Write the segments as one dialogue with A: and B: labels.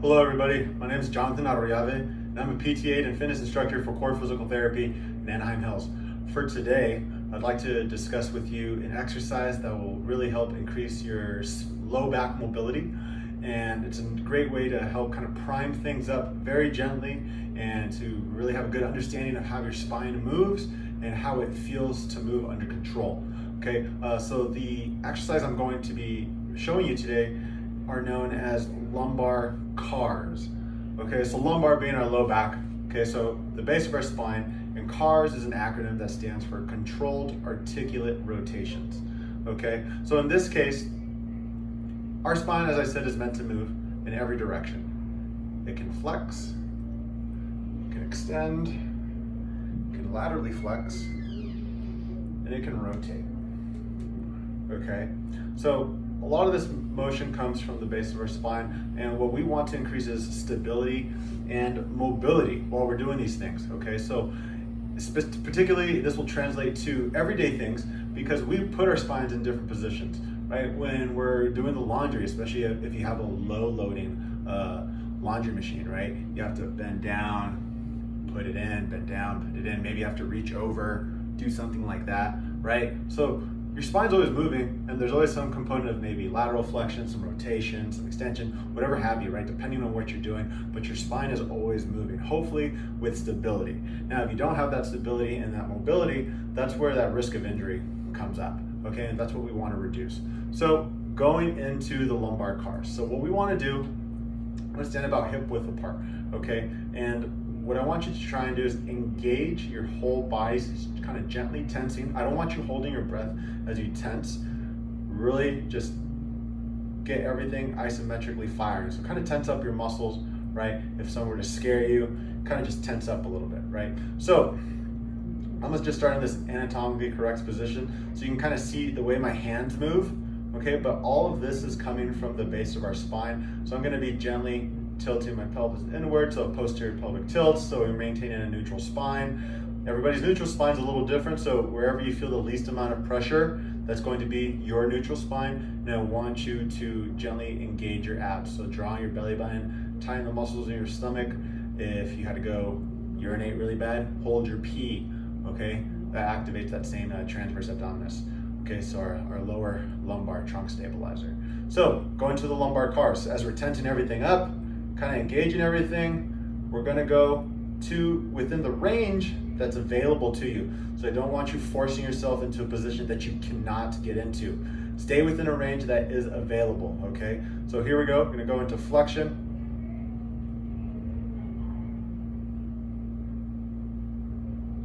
A: Hello everybody, my name is Jonathan Arroyave, and I'm a PT and fitness instructor for Core Physical Therapy in Anaheim Hills. For today, I'd like to discuss with you an exercise that will really help increase your low back mobility, and it's a great way to help kind of prime things up very gently and to really have a good understanding of how your spine moves and how it feels to move under control. Okay, so the exercise I'm going to be showing you today are known as lumbar CARS. Okay, so lumbar being our low back. Okay, so the base of our spine, and CARS is an acronym that stands for Controlled Articulate Rotations. Okay, so in this case, our spine, as I said, is meant to move in every direction. It can flex, it can extend, it can laterally flex, and it can rotate. Okay, so a lot of this motion comes from the base of our spine, and what we want to increase is stability and mobility while we're doing these things. Okay, so particularly this will translate to everyday things because we put our spines in different positions, right? When we're doing the laundry, especially if you have a low loading laundry machine, right? You have to bend down, put it in, bend down, put it in, maybe you have to reach over, do something like that, right? So your spine's always moving, and there's always some component of maybe lateral flexion, some rotation, some extension, whatever have you, right? Depending on what you're doing, but your spine is always moving, hopefully with stability. Now, if you don't have that stability and that mobility, that's where that risk of injury comes up, okay? And that's what we want to reduce. So going into the lumbar CARS. So what we want to do, I'm going to stand about hip width apart, okay? And what I want you to try and do is engage your whole body, kind of gently tensing. I don't want you holding your breath as you tense. Really just get everything isometrically firing. So kind of tense up your muscles, right? If someone were to scare you, kind of just tense up a little bit, right? So I'm gonna just start in this anatomically correct position so you can kind of see the way my hands move, okay? But all of this is coming from the base of our spine. So I'm gonna be gently tilting my pelvis inward, so posterior pelvic tilt, so we're maintaining a neutral spine. Everybody's neutral spine is a little different, so wherever you feel the least amount of pressure, that's going to be your neutral spine. And I want you to gently engage your abs, so drawing your belly button, tying the muscles in your stomach. If you had to go urinate really bad, hold your pee, okay? That activates that same transverse abdominis. Okay, so our lower lumbar trunk stabilizer. So going to the lumbar CARS, as we're tensing everything up, kind of engaging everything, we're gonna go to within the range that's available to you. So I don't want you forcing yourself into a position that you cannot get into. Stay within a range that is available, okay? So here we go, we're gonna go into flexion.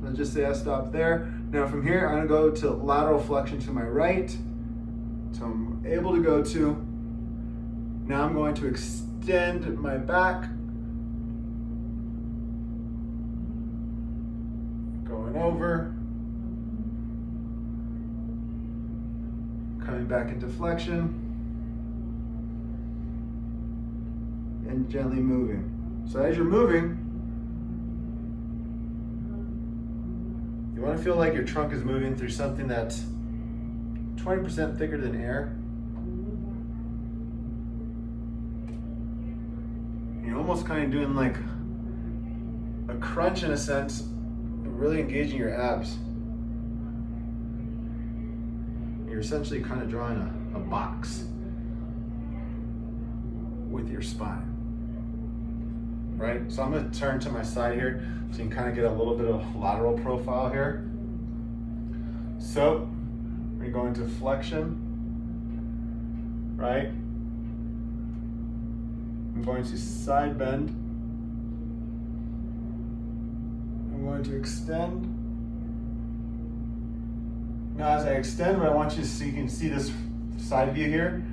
A: Let's just say I stop there. Now from here, I'm gonna go to lateral flexion to my right. So I'm able to go to, now I'm going to extend my back, going over, coming back into flexion, and gently moving. So as you're moving, you want to feel like your trunk is moving through something that's 20% thicker than air. You're almost kind of doing like a crunch in a sense, really engaging your abs. You're essentially kind of drawing a box with your spine, right? So I'm going to turn to my side here so you can kind of get a little bit of lateral profile here. So we're going to flexion, right? I'm going to side bend. I'm going to extend. Now as I extend, what I want you to see, you can see this side view here.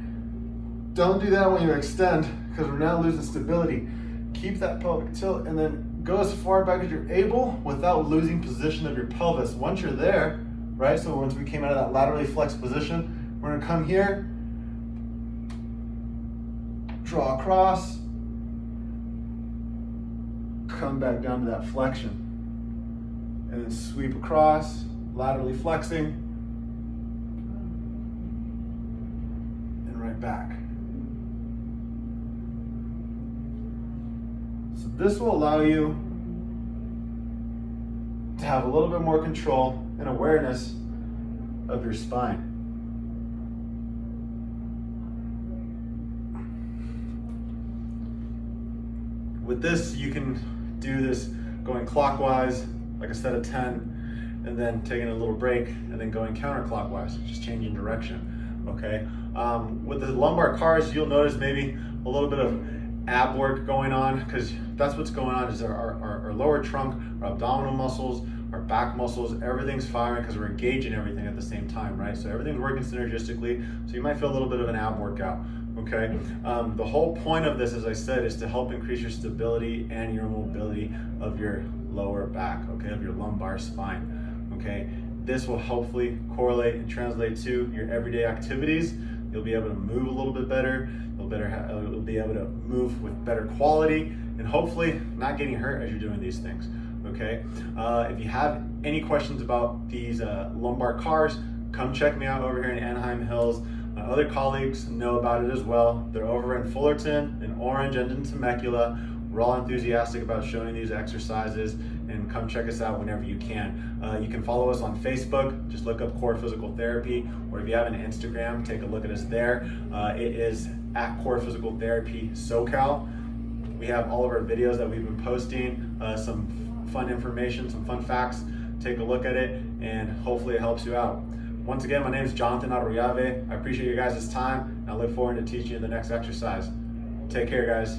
A: Don't do that when you extend because we're now losing stability. Keep that pelvic tilt and then go as far back as you're able without losing position of your pelvis. Once you're there, right? So once we came out of that laterally flexed position, we're gonna come here, draw across, come back down to that flexion, and then sweep across, laterally flexing, and right back. So this will allow you to have a little bit more control and awareness of your spine. With this, you can do this going clockwise, like a set of 10, and then taking a little break, and then going counterclockwise, just changing direction, okay? With the lumbar CARS, you'll notice maybe a little bit of ab work going on, because that's what's going on is our lower trunk, our abdominal muscles, our back muscles, everything's firing because we're engaging everything at the same time, right? So everything's working synergistically, so you might feel a little bit of an ab workout, okay? The whole point of this, as I said, is to help increase your stability and your mobility of your lower back, okay, of your lumbar spine, okay? This will hopefully correlate and translate to your everyday activities. You'll be able to move a little bit better. You'll be able to move with better quality and hopefully not getting hurt as you're doing these things, okay? If you have any questions about these lumbar CARS, come check me out over here in Anaheim Hills. My other colleagues know about it as well. They're over in Fullerton, in Orange, and in Temecula. We're all enthusiastic about showing these exercises, and come check us out whenever you can. You can follow us on Facebook, just look up Core Physical Therapy, or if you have an Instagram, take a look at us there. It is at Core Physical Therapy SoCal. We have all of our videos that we've been posting, some fun information, some fun facts. Take a look at it, and hopefully it helps you out. Once again, my name is Jonathan Arriave. I appreciate you guys' time, and I look forward to teaching you the next exercise. Take care, guys.